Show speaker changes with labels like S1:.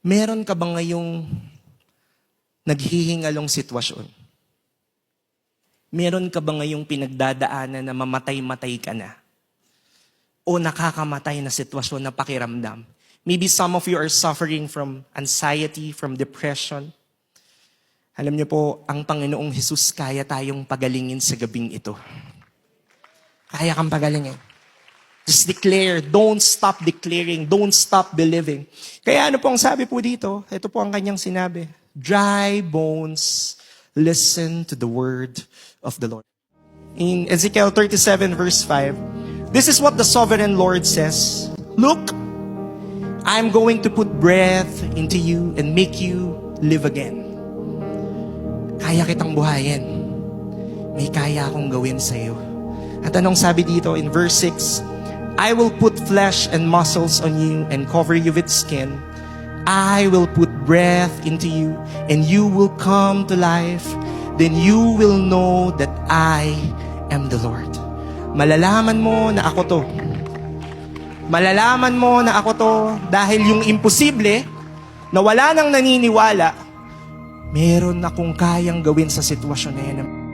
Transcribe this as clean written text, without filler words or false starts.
S1: Meron ka ba ngayong naghihingalong sitwasyon? Meron ka ba ngayong pinagdadaanan na mamatay-matay ka na? O nakakamatay na sitwasyon na pakiramdam? Maybe some of you are suffering from anxiety, from depression. Alam niyo po, ang Panginoong Hesus kaya tayong pagalingin sa gabing ito. Kaya kang pagalingin. Just declare, don't stop declaring, don't stop believing. Kaya ano po ang sabi po dito? Ito po ang kanyang sinabi. Dry bones, listen to the word of the Lord. In Ezekiel 37 verse 5, this is what the sovereign Lord says. Look, I'm going to put breath into you and make you live again. Kaya kitang buhayin. May kaya akong gawin sa iyo. At anong sabi dito in verse 6? I will put flesh and muscles on you and cover you with skin. I will put breath into you and you will come to life. Then you will know that I am the Lord. Malalaman mo na ako to. Malalaman mo na ako to dahil yung imposible na wala nang naniniwala, meron akong kayang gawin sa sitwasyon na yan.